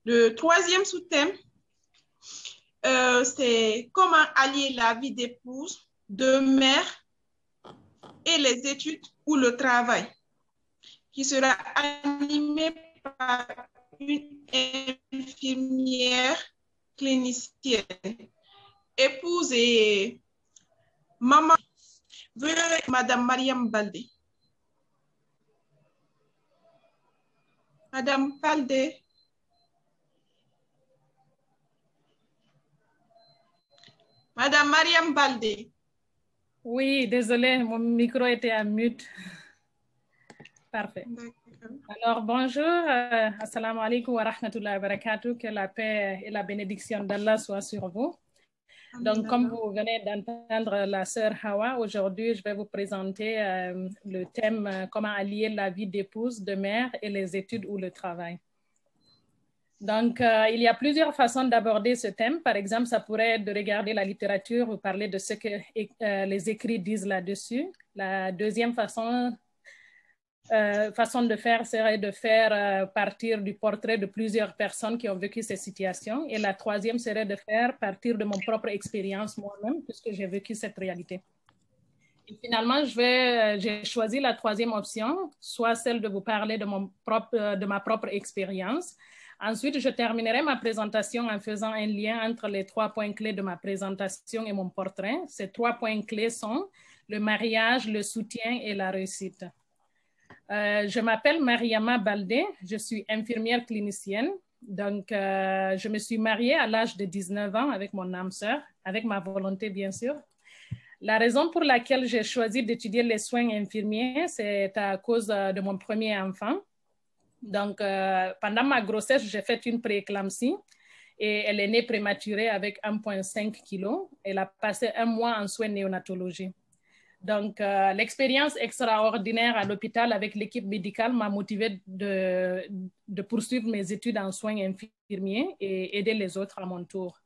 Le troisième sous-thème, c'est comment allier la vie d'épouse, de mère et les études ou le travail, qui sera animé par une infirmière clinicienne, épouse et maman. Veuillez Madame Mariam Baldé. Madame Baldé. Madame Mariam Baldé. Oui, désolée, mon micro était à mute. Parfait. Alors, bonjour, assalamu alaikum wa rahmatullahi wa barakatuh, que la paix et la bénédiction d'Allah soient sur vous. Donc, comme vous venez d'entendre la sœur Hawa, aujourd'hui, je vais vous présenter le thème comment allier la vie d'épouse, de mère et les études ou le travail. Donc, il y a plusieurs façons d'aborder ce thème. Par exemple, ça pourrait être de regarder la littérature ou parler de ce que les écrits disent là-dessus. La deuxième façon de faire serait de faire partir du portrait de plusieurs personnes qui ont vécu ces situations. Et la troisième serait de faire partir de mon propre expérience moi-même, puisque j'ai vécu cette réalité. Et finalement, j'ai choisi la troisième option, soit celle de vous parler de ma propre expérience. Ensuite, je terminerai ma présentation en faisant un lien entre les 3 points clés de ma présentation et mon portrait. Ces 3 points clés sont le mariage, le soutien et la réussite. Je m'appelle Mariama Baldé, je suis infirmière clinicienne. Donc, je me suis mariée à l'âge de 19 ans avec mon âme sœur, avec ma volonté, bien sûr. La raison pour laquelle j'ai choisi d'étudier les soins infirmiers, c'est à cause de mon premier enfant. Donc, pendant ma grossesse, j'ai fait une prééclampsie et elle est née prématurée avec 1,5 kg. Elle a passé 1 mois en soins néonatologie. Donc, l'expérience extraordinaire à l'hôpital avec l'équipe médicale m'a motivée de poursuivre mes études en soins infirmiers et aider les autres à mon tour.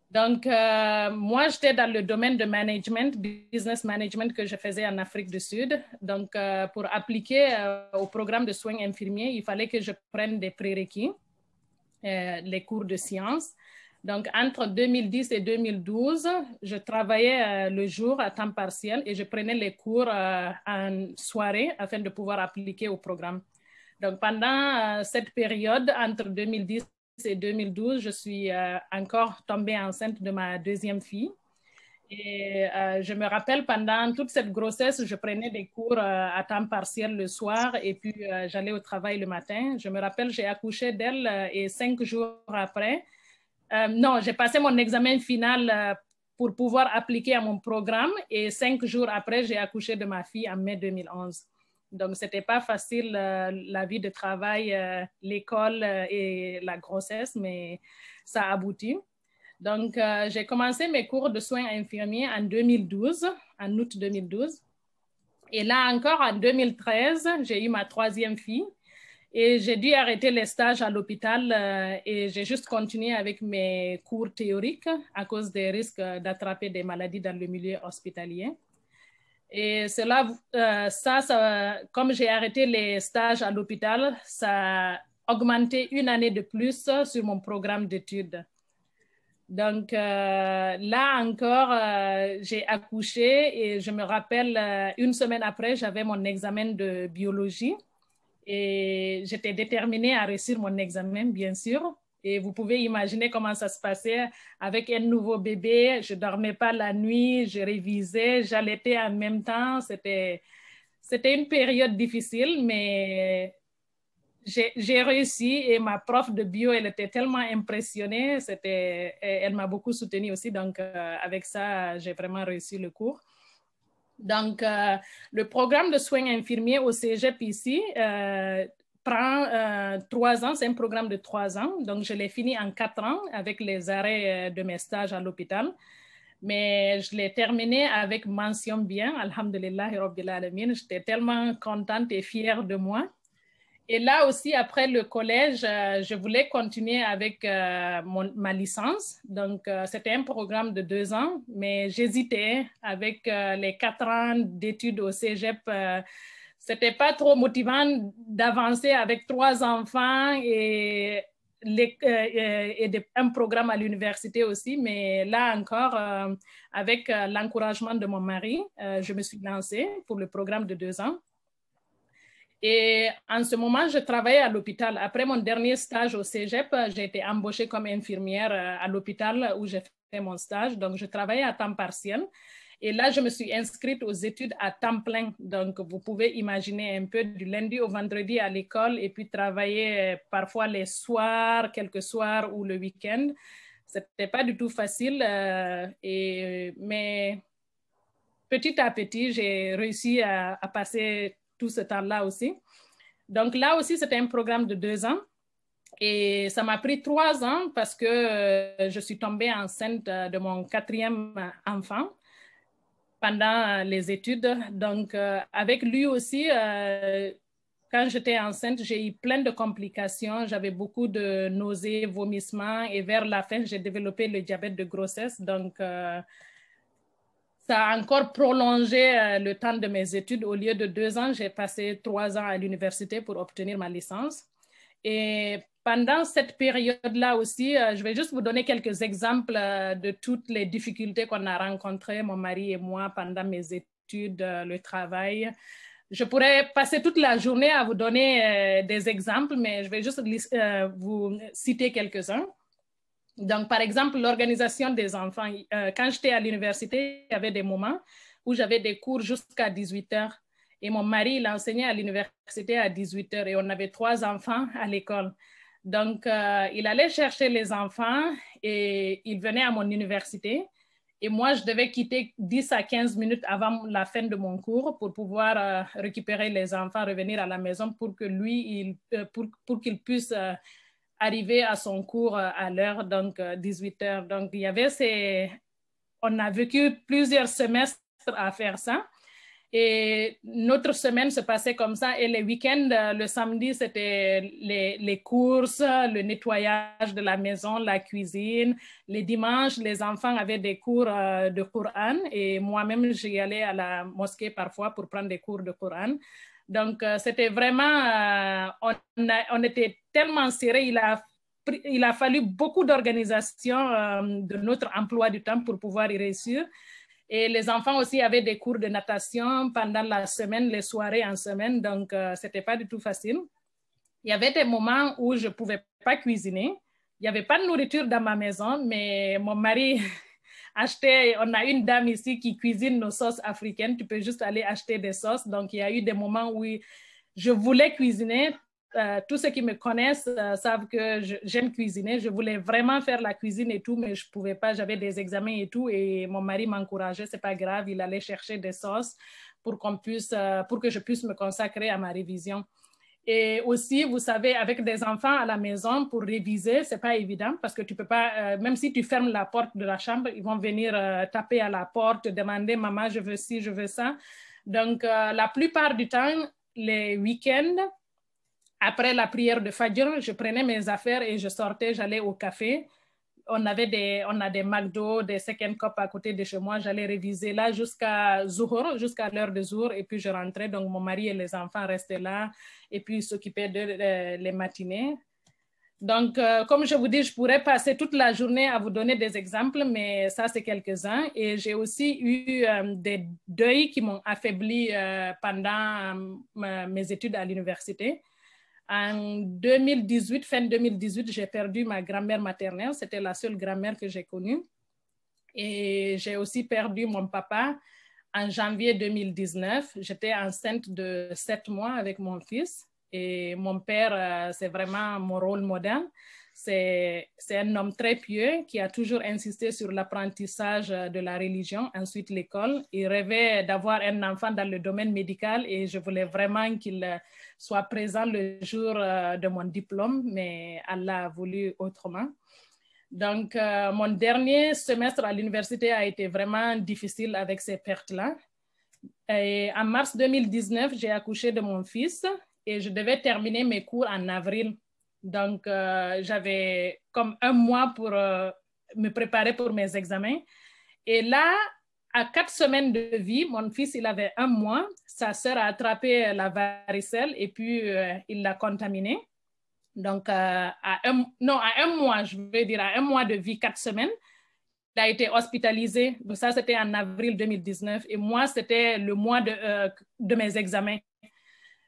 Donc, moi, j'étais dans le domaine de management, business management que je faisais en Afrique du Sud. Donc, pour appliquer au programme de soins infirmiers, il fallait que je prenne des prérequis, les cours de sciences. Donc, entre 2010 et 2012, je travaillais le jour à temps partiel et je prenais les cours en soirée afin de pouvoir appliquer au programme. Donc, pendant cette période, entre 2010 et 2012, je suis encore tombée enceinte de ma deuxième fille. Et je me rappelle, pendant toute cette grossesse, je prenais des cours à temps partiel le soir et puis j'allais au travail le matin. Je me rappelle, j'ai accouché d'elle et 5 jours après, non, j'ai passé mon examen final pour pouvoir appliquer à mon programme et 5 jours après, j'ai accouché de ma fille en mai 2011. Donc, ce n'était pas facile, la vie de travail, l'école et la grossesse, mais ça a abouti. Donc, j'ai commencé mes cours de soins infirmiers en 2012, en août 2012. Et là encore, en 2013, j'ai eu ma troisième fille. Et j'ai dû arrêter les stages à l'hôpital et j'ai juste continué avec mes cours théoriques à cause des risques d'attraper des maladies dans le milieu hospitalier. Et cela, comme j'ai arrêté les stages à l'hôpital, ça a augmenté 1 année de plus sur mon programme d'études. Donc là encore, j'ai accouché et je me rappelle, 1 semaine après, j'avais mon examen de biologie. Et j'étais déterminée à réussir mon examen, bien sûr. Et vous pouvez imaginer comment ça se passait avec un nouveau bébé. Je ne dormais pas la nuit, je révisais, j'allaitais en même temps. C'était une période difficile, mais j'ai réussi. Et ma prof de bio, elle était tellement impressionnée. Elle m'a beaucoup soutenue aussi. Donc, avec ça, j'ai vraiment réussi le cours. Donc, le programme de soins infirmiers au Cégep ici prend 3 ans, c'est un programme de 3 ans. Donc, je l'ai fini en 4 ans avec les arrêts de mes stages à l'hôpital. Mais je l'ai terminé avec mention bien, alhamdulillahi rabbil alamin. J'étais tellement contente et fière de moi. Et là aussi, après le collège, je voulais continuer avec ma licence. Donc, c'était un programme de 2 ans, mais j'hésitais avec les 4 ans d'études au Cégep. c'était pas trop motivant d'avancer avec 3 enfants et un programme à l'université aussi, mais là encore, avec l'encouragement de mon mari, je me suis lancée pour le programme de 2 ans. Et en ce moment, je travaillais à l'hôpital. Après mon dernier stage au Cégep, j'ai été embauchée comme infirmière à l'hôpital où j'ai fait mon stage. Donc, je travaillais à temps partiel. Et là, je me suis inscrite aux études à temps plein. Donc, vous pouvez imaginer un peu du lundi au vendredi à l'école et puis travailler parfois les soirs, quelques soirs ou le week-end. Ce n'était pas du tout facile. Mais petit à petit, j'ai réussi à passer tout ce temps-là aussi. Donc là aussi, c'était un programme de 2 ans. Et ça m'a pris 3 ans parce que je suis tombée enceinte de mon 4e enfant pendant les études. Donc, avec lui aussi, quand j'étais enceinte, j'ai eu plein de complications. J'avais beaucoup de nausées, vomissements. Et vers la fin, j'ai développé le diabète de grossesse. Donc, ça a encore prolongé le temps de mes études. Au lieu de 2 ans, j'ai passé 3 ans à l'université pour obtenir ma licence. Et pendant cette période-là aussi, je vais juste vous donner quelques exemples de toutes les difficultés qu'on a rencontrées, mon mari et moi, pendant mes études, le travail. Je pourrais passer toute la journée à vous donner des exemples, mais je vais juste vous citer quelques-uns. Donc, par exemple, l'organisation des enfants. Quand j'étais à l'université, il y avait des moments où j'avais des cours jusqu'à 18 h. Et mon mari, il enseignait à l'université à 18 h et on avait 3 enfants à l'école. Donc, il allait chercher les enfants et il venait à mon université. Et moi, je devais quitter 10 à 15 minutes avant la fin de mon cours pour pouvoir récupérer les enfants, revenir à la maison pour que lui, pour qu'il puisse arriver à son cours à l'heure, donc 18 h. Donc, il y avait on a vécu plusieurs semestres à faire ça. Et notre semaine se passait comme ça. Et les week-ends, le samedi, c'était les courses, le nettoyage de la maison, la cuisine. Les dimanches, les enfants avaient des cours de Coran. Et moi-même, j'y allais à la mosquée parfois pour prendre des cours de Coran. Donc, c'était vraiment, on était tellement serrés, il a fallu beaucoup d'organisation de notre emploi du temps pour pouvoir y réussir. Et les enfants aussi avaient des cours de natation pendant la semaine, les soirées en semaine, donc c'était pas du tout facile. Il y avait des moments où je pouvais pas cuisiner. Il n'y avait pas de nourriture dans ma maison, mais mon mari on a une dame ici qui cuisine nos sauces africaines. Tu peux juste aller acheter des sauces. Donc, il y a eu des moments où je voulais cuisiner. Tous ceux qui me connaissent savent que j'aime cuisiner. Je voulais vraiment faire la cuisine et tout, mais je ne pouvais pas. J'avais des examens et tout. Et mon mari m'encourageait. Ce n'est pas grave. Il allait chercher des sauces pour que je puisse me consacrer à ma révision. Et aussi, vous savez, avec des enfants à la maison, pour réviser, ce n'est pas évident parce que tu ne peux pas, même si tu fermes la porte de la chambre, ils vont venir taper à la porte, te demander « Maman, je veux ci, je veux ça ». Donc, la plupart du temps, les week-ends, après la prière de Fajr, je prenais mes affaires et je sortais, j'allais au café. On a des McDo, des second cup à côté de chez moi. J'allais réviser là jusqu'à l'heure de Zuhr, et puis je rentrais. Donc, mon mari et les enfants restaient là, et puis ils s'occupaient les matinées. Donc, comme je vous dis, je pourrais passer toute la journée à vous donner des exemples, mais ça, c'est quelques-uns. Et j'ai aussi eu des deuils qui m'ont affaibli pendant mes études à l'université. En 2018, fin 2018, j'ai perdu ma grand-mère maternelle. C'était la seule grand-mère que j'ai connue. Et j'ai aussi perdu mon papa en janvier 2019. J'étais enceinte de 7 mois avec mon fils. Et mon père, c'est vraiment mon rôle modèle. C'est un homme très pieux qui a toujours insisté sur l'apprentissage de la religion, ensuite l'école. Il rêvait d'avoir un enfant dans le domaine médical et je voulais vraiment qu'il soit présent le jour de mon diplôme, mais Allah a voulu autrement. Donc, mon dernier semestre à l'université a été vraiment difficile avec ces pertes-là. Et en mars 2019, j'ai accouché de mon fils et je devais terminer mes cours en avril. Donc, j'avais comme 1 mois pour me préparer pour mes examens. Et là, à 4 semaines de vie, mon fils, il avait 1 mois. Sa sœur a attrapé la varicelle et puis il l'a contaminée. Donc, à un mois, je veux dire, à 1 mois de vie, 4 semaines, il a été hospitalisé. Donc, ça, c'était en avril 2019. Et moi, c'était le mois de mes examens.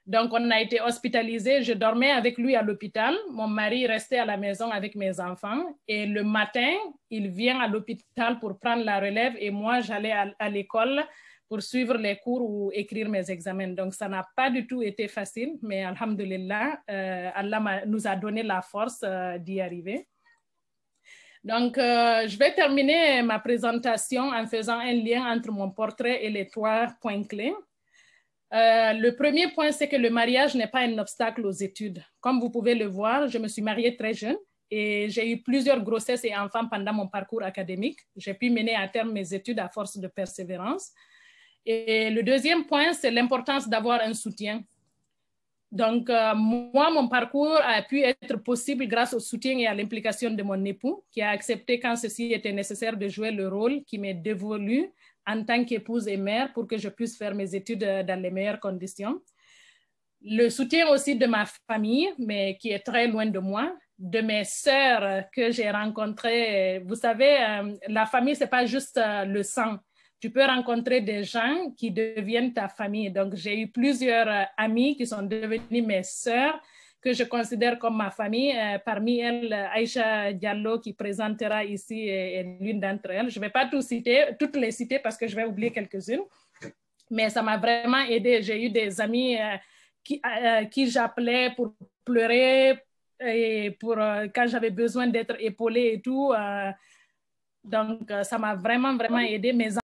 Donc, on a été hospitalisé. Je dormais avec lui à l'hôpital. Mon mari restait à la maison avec mes enfants. Et le matin, il vient à l'hôpital pour prendre la relève. Et moi, j'allais à l'école pour suivre les cours ou écrire mes examens. Donc, ça n'a pas du tout été facile. Mais alhamdulillah, Allah nous a donné la force d'y arriver. Donc, je vais terminer ma présentation en faisant un lien entre mon portrait et les 3 points clés. Le premier point, c'est que le mariage n'est pas un obstacle aux études. Comme vous pouvez le voir, je me suis mariée très jeune et j'ai eu plusieurs grossesses et enfants pendant mon parcours académique. J'ai pu mener à terme mes études à force de persévérance. Et le deuxième point, c'est l'importance d'avoir un soutien. Donc, moi, mon parcours a pu être possible grâce au soutien et à l'implication de mon époux, qui a accepté quand ceci était nécessaire de jouer le rôle qui m'est dévolu en tant qu'épouse et mère pour que je puisse faire mes études dans les meilleures conditions. Le soutien aussi de ma famille, mais qui est très loin de moi, de mes sœurs que j'ai rencontrées. Vous savez, la famille, ce n'est pas juste le sang. Tu peux rencontrer des gens qui deviennent ta famille. Donc, j'ai eu plusieurs amis qui sont devenus mes sœurs, que je considère comme ma famille. Parmi elles, Aïcha Diallo, qui présentera ici, est l'une d'entre elles. Je ne vais pas toutes les citer parce que je vais oublier quelques-unes. Mais ça m'a vraiment aidée. J'ai eu des amis qui j'appelais pour pleurer et pour, quand j'avais besoin d'être épaulée et tout. Donc, ça m'a vraiment, vraiment aidée. Mes